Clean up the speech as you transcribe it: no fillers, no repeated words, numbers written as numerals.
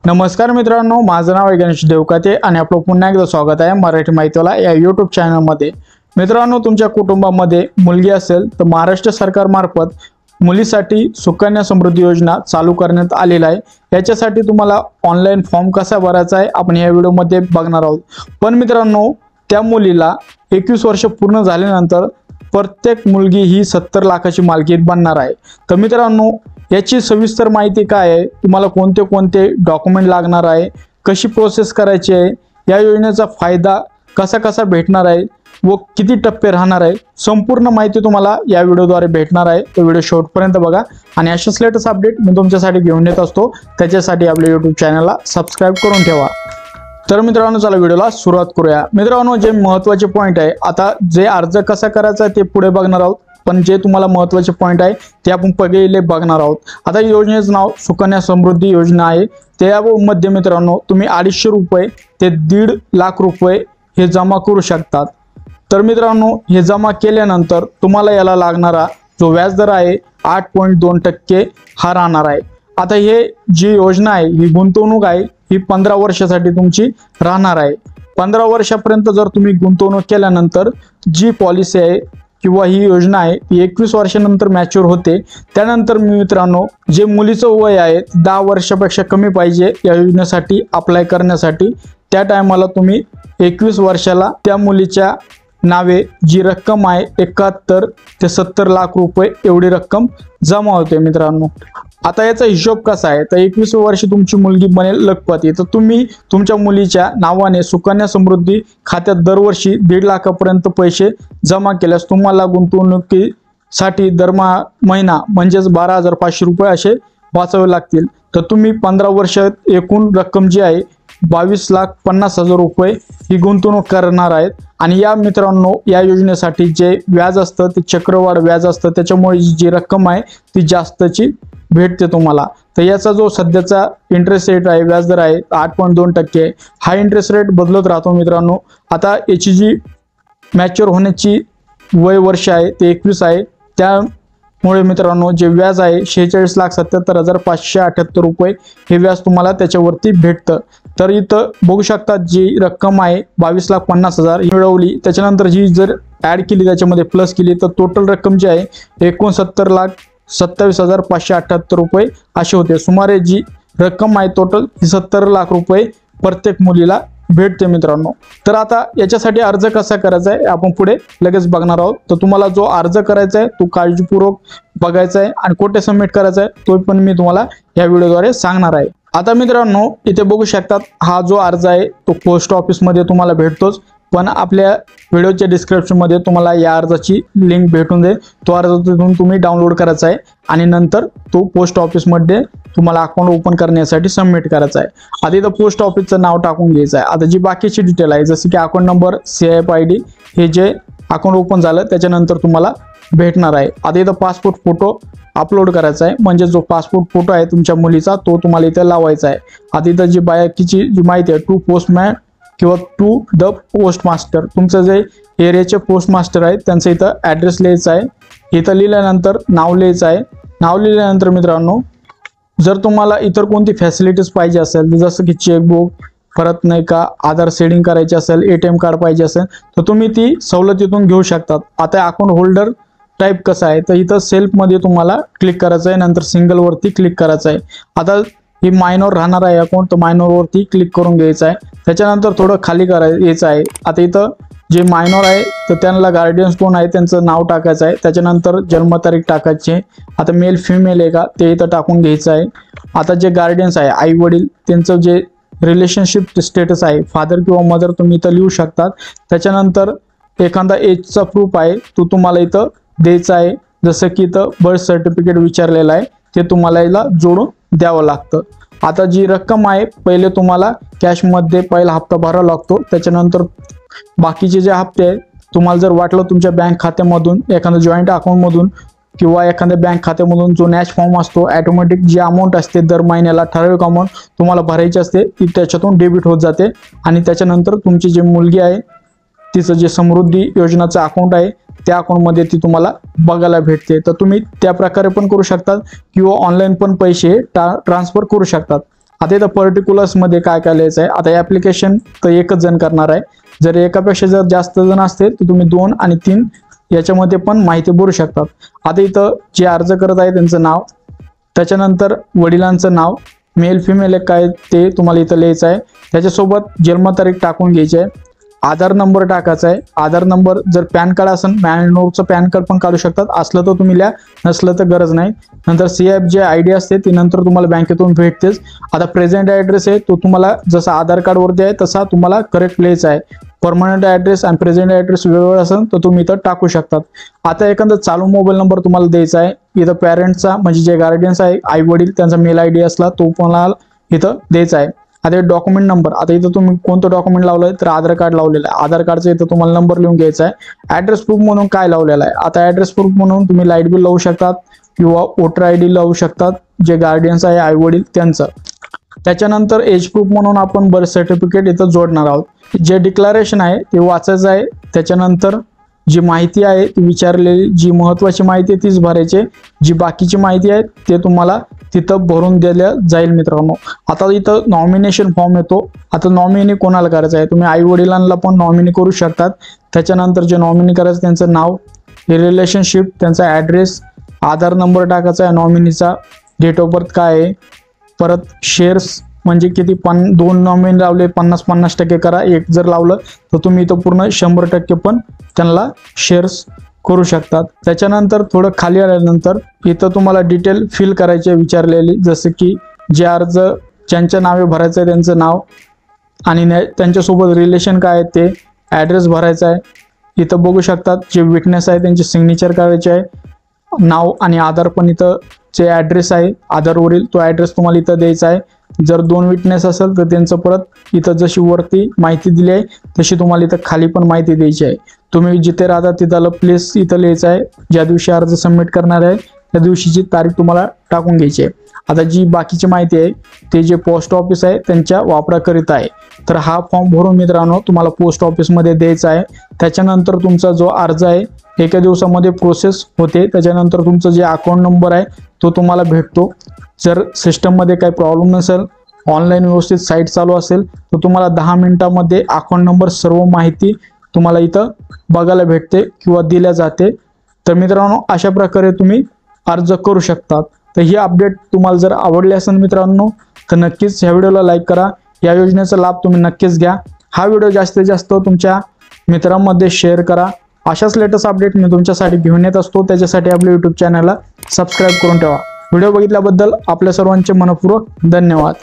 नमस्कार मित्रांनो, माझं नाव आहे गणेश देवकाते आणि आपलं पुन्हा एकदा स्वागत आहे मराठी माहितीवाला या YouTube चॅनलमध्ये। मित्रांनो, तुमच्या कुटुंबामध्ये मुलगी असेल तर महाराष्ट्र सरकारमार्फत मुलीसाठी सुकन्या समृद्धी योजना चालू करण्यात आलेला आहे। याच्यासाठी तुम्हाला ऑनलाइन फॉर्म कसा भरायचा आहे आपण या व्हिडिओमध्ये बघणार आहोत। पण मित्रांनो, त्या मुलीला 21 वर्ष पूर्ण झाल्यानंतर प्रत्येक मुलगी ही 70 लाखाची मालकीण बनणार आहे। तर मित्रांनो, याची सविस्तर माहिती काय आहे, तुम्हाला कोणते कोणते डॉक्युमेंट लागणार आहे, कशी प्रोसेस करायची आहे, या योजनेचा फायदा कसा कसा भेटणार आहे व किती टप्पे राहणार आहे, संपूर्ण माहिती तुम्हाला या व्हिडिओद्वारे भेटणार आहे। तो व्हिडिओ शेवटपर्यंत बघा आणि अशाच लेटेस्ट अपडेट मी तुमच्यासाठी घेऊन येत असतो। त्याच्यासाठी आपल्या YouTube चॅनलला सबस्क्राइब करून ठेवा। तर मित्रांनो, चला व्हिडिओला सुरुवात करूया। मित्रांनो, जे महत्त्वाचे पॉइंट आहे, आता जे अर्ज कसा करायचा ते पुढे बघणार आहोत, पण जे तुम्हाला महत्त्वाचे पॉइंट आहे ते आपण पहिले बघणार आहोत। आता योजनेचं नाव सुकन्या समृद्धी योजना आहे। त्यामध्ये मित्रांनो, तुम्ही 250 रुपये ते 1.5 लाख रुपये हे जमा करू शकतात। तर मित्रांनो, हे जमा केल्यानंतर तुम्हाला याला लागणारा जो व्याजदर आहे 8.2% हा राहणार आहे। आता हे जी योजना आहे ही गुंतवणूक आहे, ही 15 वर्षासाठी तुमची राहणार आहे। 15 वर्षापर्यंत जर तुम्ही गुंतवणूक केल्यानंतर जी पॉलिसी आहे किंवा ही योजना आहे ती 21 वर्षानंतर मॅच्युअर होते। त्यानंतर मित्रांनो, जे मुलीचं वय आहे 10 वर्षापेक्षा कमी पाहिजे या योजनेसाठी अप्लाय करण्यासाठी, त्या टायमाला तुम्ही 21 वर्षाला त्या मुलीच्या नावे जी रक्कम आहे 71 ते 70 लाख रुपये एवढी रक्कम जमा होते। मित्रांनो, आता याचा हिशोब कसा आहे, तर 21 वर्ष तुमची मुलगी बनेल लखपती, तर तुम्ही तुमच्या मुलीच्या नावाने सुकन्या समृद्धी खात्यात दरवर्षी 1.5 लाखापर्यंत पैसे जमा केल्यास तुम्हाला गुंतवणुकीसाठी दर महिना म्हणजेच 12,500 रुपये असे वाचावे लागतील। तर तुम्ही 15 वर्षात एकूण रक्कम जी आहे 22,50,000 रुपये ही गुंतवणूक करणार आहेत। आणि या मित्रांनो, या योजनेसाठी जे व्याज असतं ते चक्रवाढ व्याज असतं, त्याच्यामुळे जी रक्कम आहे ती जास्तची भेटते तुम्हाला। तर याचा जो सध्याचा इंटरेस्ट रेट आहे, व्याजदर आहे 8.2%, हा इंटरेस्ट रेट बदलत राहतो। मित्रांनो, आता याची जी मॅच्युअर होण्याची वय वर्ष आहे ते 21 आहे, त्यामुळे मित्रांनो जे व्याज आहे 46,77,578 रुपये हे व्याज तुम्हाला त्याच्यावरती भेटतं। तर इथं बघू शकता जी रक्कम आहे 22,50,000 मिळवली, त्याच्यानंतर जी जर ॲड केली त्याच्यामध्ये प्लस केली तर टोटल रक्कम जी आहे 69,27,578 रुपये अशी होते। सुमारे जी रक्कम आहे टोटल ही 70 लाख रुपये प्रत्येक मुलीला भेटते। मित्रांनो, तर आता याच्यासाठी अर्ज कसा करायचा आहे आपण पुढे लगेच बघणार आहोत। तर तुम्हाला जो अर्ज करायचा आहे तो काळजीपूर्वक बघायचा आहे आणि कुठे सबमिट करायचा आहे तो पण मी तुम्हाला या व्हिडिओद्वारे सांगणार आहे। आता मित्रांनो, इथे बघू शकतात हा जो अर्ज आहे तो पोस्ट ऑफिसमध्ये तुम्हाला भेटतोच, पण आपल्या व्हिडिओच्या डिस्क्रिप्शनमध्ये तुम्हाला या अर्जाची लिंक भेटून जाईल। तो अर्ज तिथून तुम्ही डाउनलोड करायचा आहे आणि नंतर तो पोस्ट ऑफिसमध्ये तुम्हाला अकाउंट ओपन करण्यासाठी सबमिट करायचा आहे। आता इथं पोस्ट ऑफिसचं नाव टाकून घ्यायचं आहे। आता जी बाकीची डिटेल आहे जसं की अकाउंट नंबर, CIF ID, हे जे अकाउंट ओपन झालं त्याच्यानंतर तुम्हाला भेटणार आहे। आता इथं पासपोर्ट फोटो अपलोड करायचा आहे, म्हणजे जो पासपोर्ट फोटो आहे तुमच्या मुलीचा तो तुम्हाला इथे लावायचा आहे। आता इथं जी बाकीची जी माहिती आहे, टू पोस्टमॅन किंवा टू द पोस्ट मास्टर, तुमचं जे एरियाचे पोस्ट मास्टर आहेत त्यांचं इथं ॲड्रेस लिहायचा आहे। इथं लिहिल्यानंतर नाव लिहायचं आहे। नाव लिहिल्यानंतर मित्रांनो, जर तुम्हाला इतर कोणती फॅसिलिटीज पाहिजे असेल जसं की चेकबुक, परत नाही का आधार सेडिंग करायची असेल, ATM कार्ड पाहिजे असेल तर तुम्ही ती सवलतीतून घेऊ शकतात। आता अकाउंट होल्डर टाईप कसं आहे, तर इथं सेल्फमध्ये तुम्हाला क्लिक करायचं आहे, नंतर सिंगलवरती क्लिक करायचं आहे। आता ही मायनॉर राहणार आहे अकाउंट, तर मायनॉरवरती क्लिक करून घ्यायचं आहे। त्याच्यानंतर थोडं खाली यायचं आहे। आता इथं जे मायनॉर आहे तर त्यांना गार्डियन्स कोण आहे त्यांचं नाव टाकायचं आहे, त्याच्यानंतर जन्मतारीख टाकायची आहे। आता मेल फिमेल आहे का ते इथं टाकून घ्यायचं आहे। आता जे गार्डियन्स आहे आई वडील त्यांचं जे रिलेशनशिप स्टेटस आहे फादर किंवा मदर तुम्ही इथं लिहू शकतात। त्याच्यानंतर एखादा एजचा प्रूफ आहे तो तुम्हाला इथं द्यायचा आहे, जसं की इथं बर्थ सर्टिफिकेट विचारलेलं आहे ते तुम्हाला याला जोडून द्यावं लागतं। आता जी रक्कम आहे पहिले तुम्हाला कॅशमध्ये पहिला हप्ता भरावा लागतो, त्याच्यानंतर बाकीचे जे हप्ते आहेत तुम्हाला जर वाटलं तुमच्या बँक खात्यामधून एखाद्या जॉईंट अकाउंटमधून किंवा एखाद्या बँक खात्यामधून जो नॅच फॉर्म असतो ऑटोमॅटिक जी अमाऊंट असते दर महिन्याला ठराविक अमाऊंट तुम्हाला भरायची असते ती त्याच्यातून डेबिट होत जाते आणि त्याच्यानंतर तुमची जी मुलगी आहे तिचं जे समृद्धी योजनाचं अकाउंट आहे त्या अकाउंटमध्ये ती तुम्हाला बघायला भेटते। तर तुम्ही त्या प्रकारे पण करू शकतात किंवा ऑनलाइन पण पैसे ट्रान्सफर करू शकतात। आता इथं पर्टिक्युलर्समध्ये काय काय लिहायचं आहे, आता ॲप्लिकेशन तर एकच जण करणार आहे, जर एकापेक्षा जर जास्त जण असतील तर तुम्ही 2 आणि 3 याच्यामध्ये पण माहिती भरू शकतात. आता इथं जे अर्ज करत आहे त्यांचं नाव, त्याच्यानंतर वडिलांचं नाव, मेल फिमेल काय ते तुम्हाला इथं लिहायचं आहे, त्याच्यासोबत जन्मतारीख टाकून घ्यायची आहे, आधार नंबर टाकायचा आहे, आधार नंबर जर पॅन कार्ड असेल मॅनोरचं पॅन कार्ड पण काढू शकतात, असलं तर तुम्ही लिहा, नसलं तर गरज नाही. नंतर CIF जे ID असते ती नंतर तुम्हाला बँकेतून भेटतेच. आता प्रेझेंट ॲड्रेस आहे तो तुम्हाला जसा आधार कार्डवरती आहे तसा तुम्हाला करेक्ट लिहायचा आहे. परमनंट ॲड्रेस आणि प्रेझेंट ॲड्रेस वेगवेगळा असेल तर तुम्ही इथं टाकू शकतात. आता एखादा चालू मोबाईल नंबर तुम्हाला द्यायचा आहे, इथं पॅरेंट्सचा म्हणजे जे गार्डियन्स आहे आई वडील त्यांचा मेल ID असला तो पण इथं द्यायचा आहे. आता डॉक्युमेंट नंबर, आता इथं तुम्ही कोणतं डॉक्युमेंट लावलंय तर आधार कार्ड लावलेलं आहे, आधार कार्डचा इथं तुम्हाला नंबर लिहून घ्यायचा आहे. ॲड्रेस प्रूफ म्हणून काय लावलेलं आहे, आता ॲड्रेस प्रूफ म्हणून तुम्ही लाईट बिल लावू शकतात किंवा वोटर ID लावू शकतात, जे गार्डियन्स आहे आई वडील त्यांचं. त्याच्यानंतर एज प्रूफ म्हणून आपण बर्थ सर्टिफिकेट इथं जोडणार आहोत. जे डिक्लेरेशन आहे ते वाचायचं आहे, त्याच्यानंतर जी माहिती आहे ती विचारलेली जी महत्त्वाची माहिती आहे तीच भरायची, जी बाकीची माहिती आहे ते तुम्हाला तिथं भरून दिलं जाईल मित्रांनो. आता इथं नॉमिनेशन फॉर्म येतो, आता नॉमिनी कोणाला करायचं आहे, तुम्ही आई वडिलांना पण नॉमिनी करू शकतात. त्याच्यानंतर जे नॉमिनी करायचं त्यांचं नाव, रिलेशनशिप, त्यांचा ॲड्रेस, आधार नंबर टाकायचा आहे नॉमिनीचा, डेट ऑफ बर्थ काय आहे, परत शेअर्स म्हणजे किती 2 नॉमिनी लावले 50-50% करा, एक जर लावलं तर तुम्ही इथं पूर्ण 100% पण त्यांना शेअर्स करू शकतात. त्याच्यानंतर थोडं खाली आल्यानंतर इथं तुम्हाला डिटेल फिल करायचे विचारलेली, जसं की जे अर्ज ज्यांच्या नावे भरायचं आहे त्यांचं नाव आणि त्यांच्यासोबत रिलेशन काय आहे ते, ॲड्रेस भरायचा आहे. इथं बघू शकतात जे विटनेस आहे त्यांची सिग्नेचर करायची आहे, नाव आणि आधार पण इथं जे ॲड्रेस आहे आधारवरील तो ॲड्रेस तुम्हाला इथं द्यायचा आहे. जर 2 विटनेस असेल तर त्यांचं परत इथं जशी वरती माहिती दिली आहे तशी तुम्हाला इथं खाली पण माहिती द्यायची आहे. तुम्ही जिथे राहता तिथलं प्लेस इथं लिहायचं आहे, ज्या दिवशी अर्ज सबमिट करणार आहे त्या दिवशीची तारीख तुम्हाला टाकून घ्यायची आहे. आता जी बाकीची माहिती आहे ते जे पोस्ट ऑफिस आहे त्यांच्या वापराकरिता आहे, तर हा फॉर्म भरून मित्रांनो तुम्हाला पोस्ट ऑफिसमध्ये द्यायचा आहे. त्याच्यानंतर तुमचा जो अर्ज आहे एका दिवसामध्ये प्रोसेस होते, त्याच्यानंतर तुमचं जे अकाउंट नंबर आहे तो तुम्हाला भेटतो. जर सिस्टममध्ये काही प्रॉब्लेम नसेल, ऑनलाईन व्यवस्थित साईट चालू असेल तर तुम्हाला 10 मिनिटांमध्ये अकाउंट नंबर सर्व माहिती तुम्हाला इथं बघायला भेटते किंवा दिल्या जाते. तर मित्रांनो अशा प्रकारे तुम्ही अर्ज करू शकतात. तर ही अपडेट तुम्हाला जर आवडली असेल मित्रांनो तर नक्कीच ह्या व्हिडिओला लाईक करा, या योजनेचा लाभ तुम्ही नक्कीच घ्या. हा व्हिडिओ जास्तीत जास्त तुमच्या मित्रांमध्ये शेअर करा. अशाच लेटेस्ट अपडेट मी तुमच्यासाठी घेऊन येत असतो, त्याच्यासाठी आपल्या यूट्यूब चॅनलला सबस्क्राईब करून ठेवा. व्हिडिओ बघितल्याबद्दल आपल्या सर्वांचे मनपूर्वक धन्यवाद.